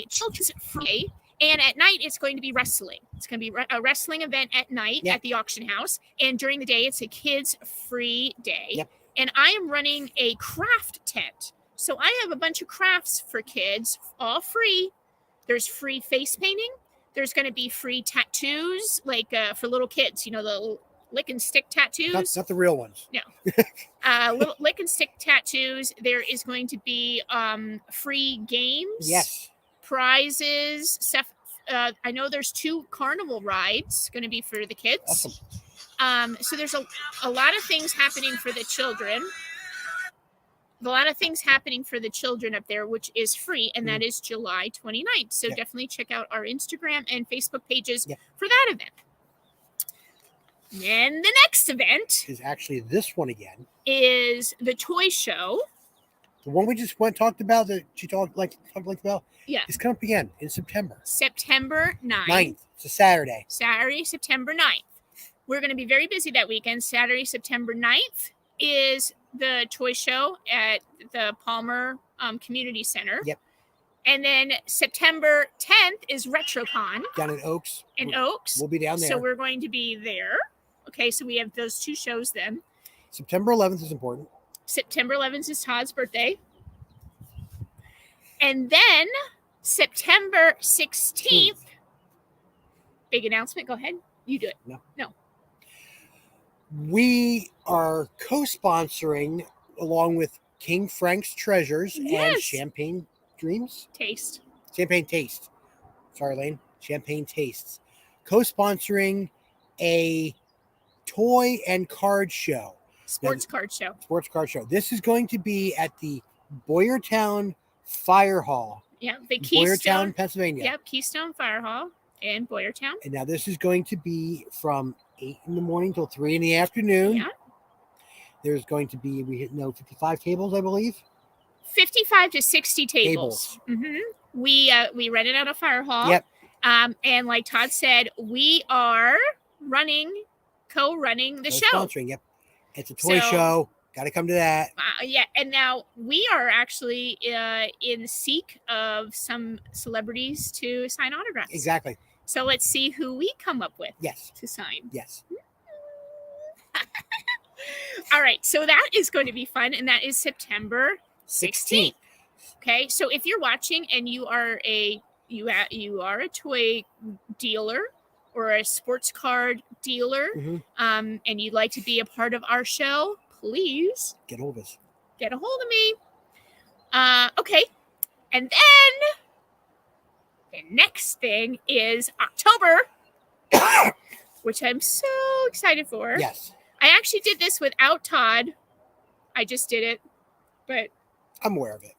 children's free. And at night, it's going to be wrestling. It's going to be a wrestling event at night at the auction house. And during the day, it's a kids free day. Yep. And I am running a craft tent. So I have a bunch of crafts for kids, all free. There's free face painting. There's going to be free tattoos, like for little kids, you know, the lick and stick tattoos. Not the real ones. No. Little lick and stick tattoos. There is going to be free games. Yes. Prizes, stuff. I know there's 2 carnival rides going to be for the kids. Awesome. So there's a lot of things happening for the children. A lot of things happening for the children up there, which is free, and that is July 29th. So definitely check out our Instagram and Facebook pages for that event. And the next event is actually this one again. Is the toy show. The one we just talked about that she talked about. Yeah. It's coming up again in September. September 9th. 9th. It's a Saturday. Saturday, September 9th. We're going to be very busy that weekend. Saturday, September 9th is the toy show at the Palmer Community Center. Yep. And then September 10th is RetroCon. Down in Oaks. We'll be down there. So we're going to be there. Okay, so we have those 2 shows then. September 11th is important. September 11th is Todd's birthday. And then September 16th, big announcement. Go ahead. You do it. No. We are co-sponsoring along with King Frank's Treasures and Champagne Dreams. Champagne Taste. Sorry, Lane. Champagne Tastes. Co-sponsoring a toy and card show. Sports card show. This is going to be at the Boyertown Fire Hall. Yeah, the Keystone, Boyertown, Pennsylvania. Yep, Keystone Fire Hall in Boyertown. And now this is going to be from 8 in the morning till 3 in the afternoon. Yeah. There's going to be 55 tables, I believe. 55 to 60 tables. Mm-hmm. We rented out a fire hall. Yep. And like Todd said, we are co-running the show. Sponsoring. Yep. It's a toy show. Got to come to that. Yeah. And now we are actually in seek of some celebrities to sign autographs. Exactly. So let's see who we come up with. Yes. To sign. Yes. All right. So that is going to be fun. And that is September 16th. Okay. So if you're watching and you are a toy dealer or a sports card dealer, and you'd like to be a part of our show, please get a hold of us. Get a hold of me. Okay. And then the next thing is October, which I'm so excited for. Yes. I actually did this without Todd. I just did it, but I'm aware of it.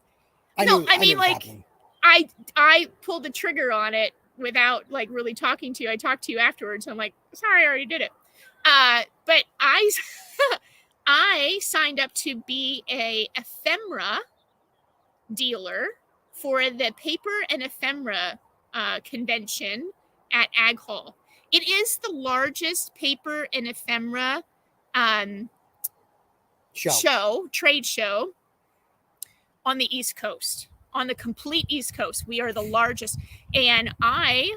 I pulled the trigger on it without really talking to you. I talked to you afterwards. I'm like, sorry, I already did it. But I signed up to be a ephemera dealer for the paper and ephemera convention at Ag Hall. It is the largest paper and ephemera trade show on the East Coast, on the complete East Coast. We are the largest. And I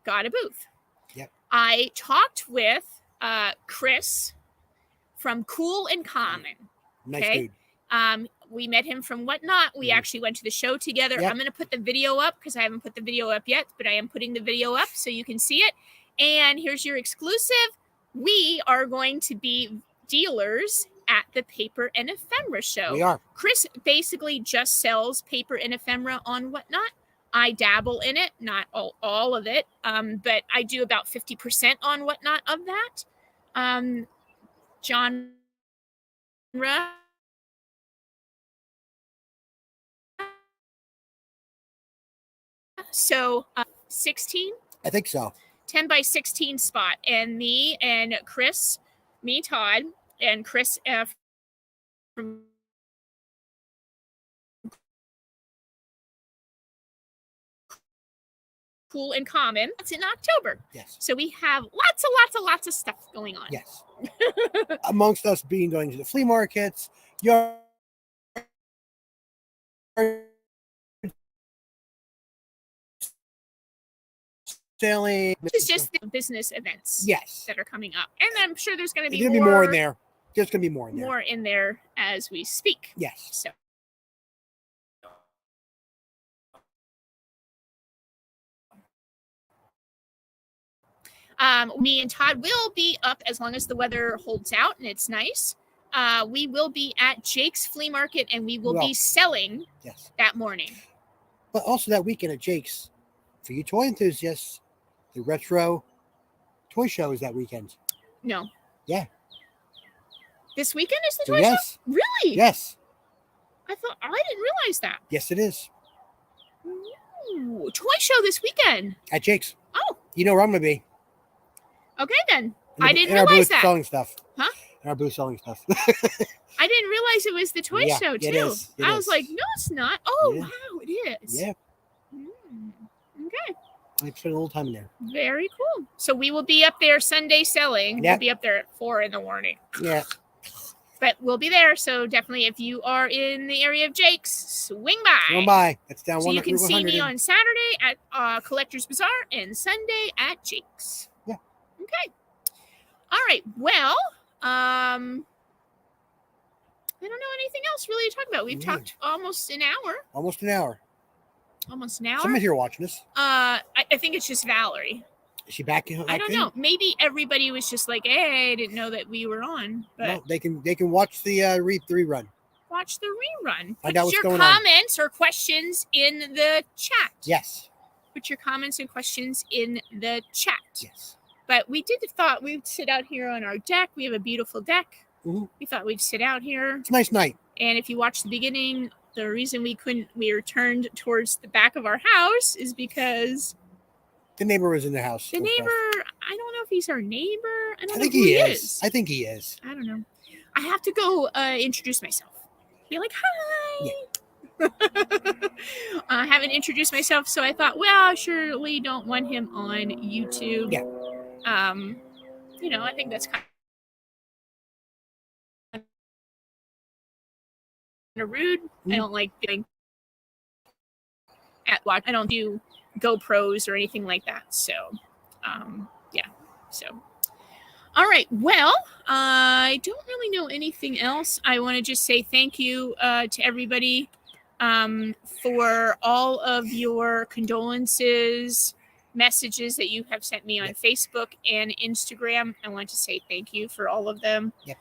got a booth. Yep. I talked with Chris from Cool and Common. Nice dude. We met him from Whatnot. We actually went to the show together. Yep. I'm going to put the video up because I haven't put the video up yet, but I am putting the video up so you can see it. And here's your exclusive. We are going to be dealers at the Paper and Ephemera show. We are. Chris basically just sells paper and ephemera on Whatnot. I dabble in it, not all of it, but I do about 50% on Whatnot of that genre. So 16, I think so. 10 by 16 spot, and me and Chris, Todd, and Chris F from Cool and Common. It's in October. Yes. So we have lots of stuff going on. Yes. Amongst us being going to the flea markets, yard selling. It's just the business events Yes. that are coming up. And I'm sure there's going to be There's gonna be more in there. There's going to be more in there. More in there as we speak. Yes. So. Me and Todd will be up as long as the weather holds out and it's nice. We will be at Jake's Flea Market, and we will be selling that morning. But also that weekend at Jake's, for you toy enthusiasts, the retro toy show is that weekend. No. Yeah. This weekend is the toy show? Really? Yes. I didn't realize that. Yes, it is. Ooh, toy show this weekend. At Jake's. Oh. You know where I'm going to be. Okay, then. I didn't realize realize that. Selling stuff. Huh? In our booth selling stuff. I didn't realize it was the toy show, too. It is. I was like, no, it's not. Oh, wow, it is. Yeah. Okay. I spent a little time in there. Very cool. So we will be up there Sunday selling. Yep. We'll be up there at 4 in the morning. Yeah. But we'll be there. So definitely, if you are in the area of Jake's, swing by. Swing by. That's down so one. You can see me on Saturday at Collector's Bazaar and Sunday at Jake's. Yeah. Okay. All right. Well, I don't know anything else really to talk about. We've talked almost an hour. Almost an hour. Almost an hour. Someone here watching us. I think it's just Valerie. Is she back in? I don't know. Maybe everybody was just like, "Hey, I didn't know that we were on." But no, they can watch the rerun. Watch the rerun. Find out what's Put your comments or questions in the chat. Yes. Put your comments and questions in the chat. Yes. But we thought we'd sit out here on our deck. We have a beautiful deck. Mm-hmm. We thought we'd sit out here. It's a nice night. And if you watch the beginning, the reason we returned towards the back of our house is because the neighbor was in the house. The neighbor, I don't know if he's our neighbor. I don't know think who he is. I think he is. I don't know. I have to go introduce myself. Be like, hi. Yeah. I haven't introduced myself, so I thought, well, I surely don't want him on YouTube. Yeah. I think that's kind of rude. I don't like doing I don't do GoPros or anything like that. So, yeah. So, all right. Well, I don't really know anything else. I want to just say thank you to everybody for all of your condolences, messages that you have sent me on Facebook and Instagram. I want to say thank you for all of them. Yep.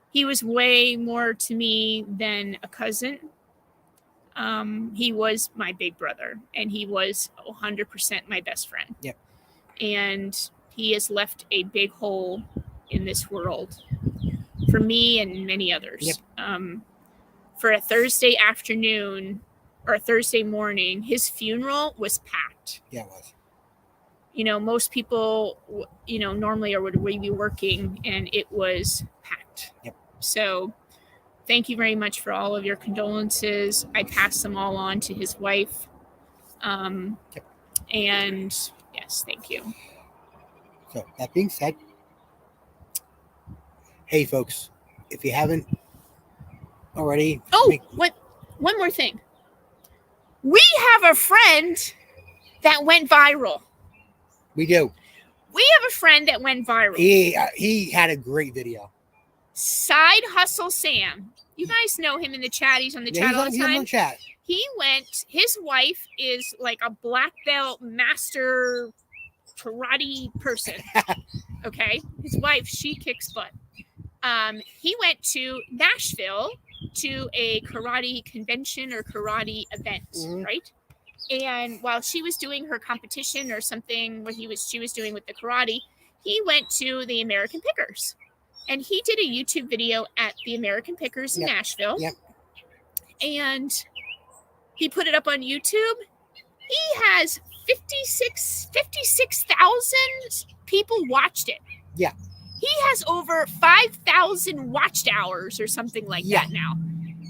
He was way more to me than a cousin. He was my big brother, and he was 100% my best friend. Yep. And he has left a big hole in this world for me and many others. Yep. For a Thursday afternoon or a Thursday morning, his funeral was packed. Yeah, it was. Most people, normally would be working, and it was packed. Yep. So thank you very much for all of your condolences. I passed them all on to his wife. Yep. And yes, thank you. So that being said, hey folks, if you haven't already. One more thing. We have a friend that went viral. We do. We have a friend that went viral. He had a great video. Side Hustle Sam. You guys know him in the chat. He's on the chat all the time. He's on the chat. His wife is like a black belt master karate person. Okay. His wife, she kicks butt. He went to Nashville to a karate convention or karate event, right? And while she was doing her competition or something, what she was doing with the karate, he went to the American Pickers, and he did a YouTube video at the American Pickers in Nashville. Yep. And he put it up on YouTube. He has 56,000 people watched it. Yeah. He has over 5,000 watched hours or something like that now.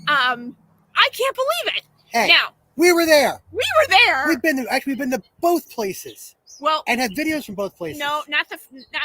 I can't believe it. Hey, now we were there. We were there. We've been to both places. Well, and have videos from both places. No, not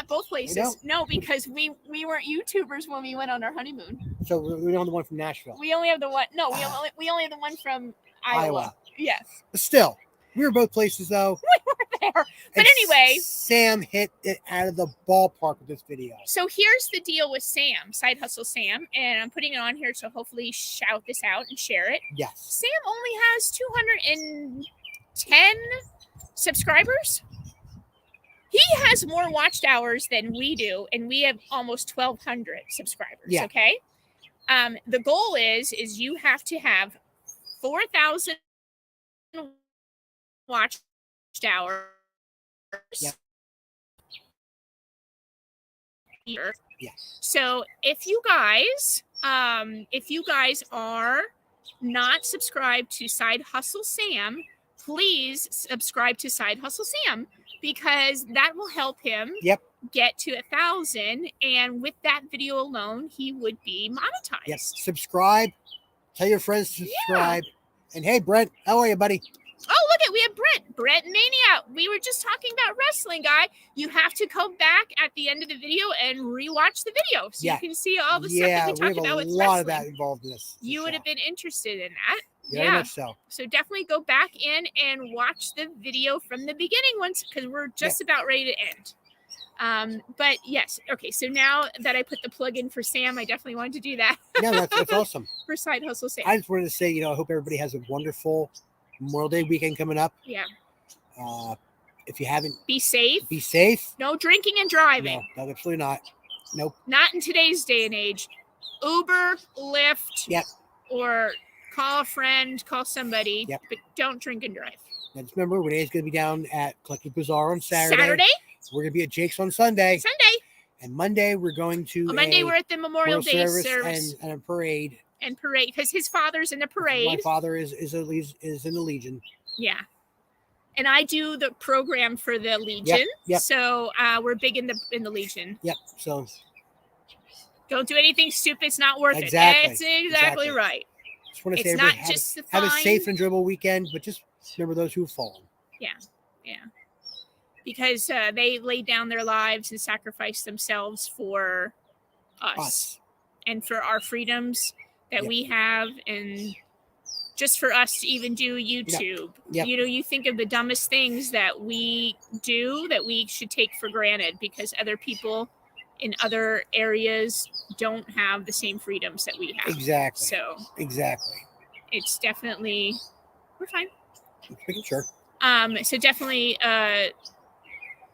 both places. No, because we weren't YouTubers when we went on our honeymoon. So we don't have the one from Nashville. We only have the one. No, we only have the one from Iowa. Yes. But still, we were both places though. We were there. But anyway, Sam hit it out of the ballpark with this video. So here's the deal with Sam, Side Hustle Sam, and I'm putting it on here to hopefully shout this out and share it. Yes. Sam only has 210 subscribers. He has more watched hours than we do, and we have almost 1,200 subscribers. Yeah. Okay. The goal is you have to have 4,000 watched hours. Yep. Here. Yeah. So if you guys are not subscribed to Side Hustle Sam, please subscribe to Side Hustle Sam, because that will help him get to 1,000. And with that video alone, he would be monetized. Yes. Subscribe. Tell your friends to subscribe. Yeah. And hey, Brent, how are you, buddy? Oh, look we have Brent Mania. We were just talking about wrestling, guy. You have to come back at the end of the video and rewatch the video so you can see all the stuff that we talked about with wrestling. Yeah, we have a lot of that involved in this. You would have been interested in that. Very much so. So definitely go back in and watch the video from the beginning once, because we're just about ready to end. But yes, okay. So now that I put the plug in for Sam, I definitely wanted to do that. Yeah, that's awesome. For Side Hustle Sam. I just wanted to say, I hope everybody has a wonderful Memorial Day weekend coming up. Yeah. If you haven't, be safe. Be safe. No drinking and driving. No, absolutely not. Nope. Not in today's day and age. Uber, Lyft. Yep. Or call a friend, call somebody. Yep. But don't drink and drive. Now just remember, Renee's going to be down at Collective Bazaar on Saturday. We're going to be at Jake's on Sunday. And Monday we're going to. Monday we're at the Memorial Day service and a parade. And parade, because his father's in the parade. My father is in the Legion. Yeah. And I do the program for the Legion. Yep. So we're big in the Legion. Yep. So don't do anything stupid. It's not worth it. That's exactly right. Just want to say, it's not just have a safe and enjoyable weekend, but just remember those who have fallen. Yeah. Yeah. Because they laid down their lives and sacrificed themselves for us. And for our freedoms that we have, and just for us to even do YouTube. Yep. You think of the dumbest things that we do that we should take for granted, because other people in other areas don't have the same freedoms that we have. Exactly. So it's definitely, we're fine. Making sure. So definitely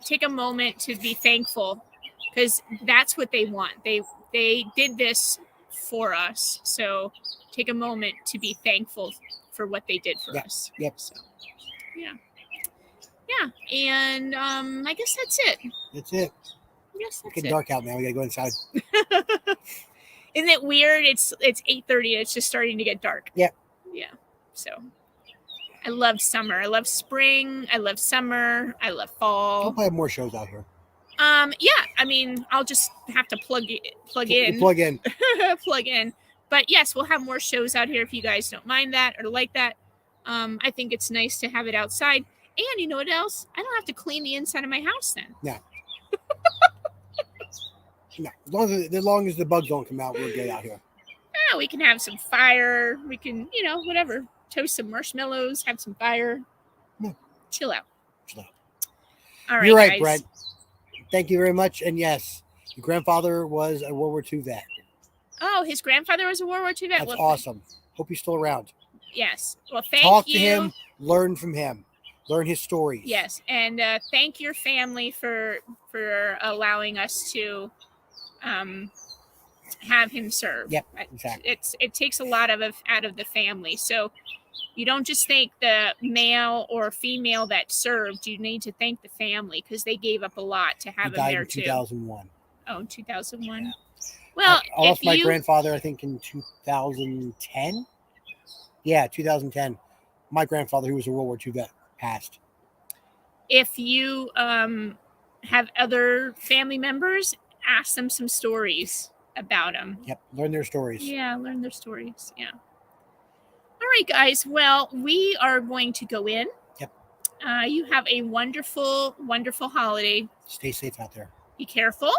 take a moment to be thankful, because that's what they want. They did this for us. So take a moment to be thankful for what they did for us. Yep. So, yeah. And I guess that's it. That's it. Yes, that's it's getting dark out now. We gotta go inside. Isn't it weird? It's 8:30 and it's just starting to get dark. Yep. Yeah. So I love summer. I love spring. I love summer. I love fall. We'll probably have more shows out here. Yeah. I mean, I'll just have to plug in. Plug in. But yes, we'll have more shows out here if you guys don't mind that or like that. I think it's nice to have it outside. And you know what else? I don't have to clean the inside of my house then. No. No. As long as the bugs don't come out, we're good out here. Yeah, we can have some fire. We can, whatever. Toast some marshmallows, have some fire. Yeah. Chill out. All right, you're right, guys. Brent. Thank you very much. And yes, your grandfather was a World War II vet. Oh, his grandfather was a World War II vet? That's awesome. Hope he's still around. Yes. Well, thank you. Talk to him. Learn from him. Learn his stories. Yes. And thank your family for allowing us to have him serve. Yep, exactly. It takes a lot out of the family. So you don't just thank the male or female that served. You need to thank the family because they gave up a lot to have He him died there in too. 2001. Oh, 2001. Yeah. Well, I lost my grandfather, I think, in 2010. Yeah, 2010. My grandfather, who was a World War II vet, passed. If you have other family members, ask them some stories about them. Yep, learn their stories. Yeah, learn their stories. Yeah. All right, guys. Well, we are going to go in. Yep. You have a wonderful, wonderful holiday. Stay safe out there. Be careful.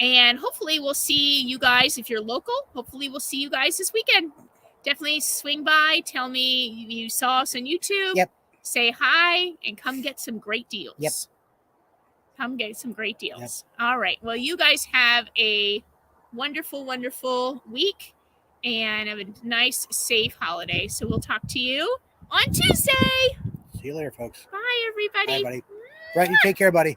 And hopefully we'll see you guys, if you're local, hopefully we'll see you guys this weekend. Definitely swing by. Tell me you saw us on YouTube. Yep. Say hi and come get some great deals. Yep. Come get some great deals. Yep. All right. Well, you guys have a wonderful, wonderful week and have a nice, safe holiday. So we'll talk to you on Tuesday. See you later, folks. Bye, everybody. Bye, buddy. Brett, you take care, buddy.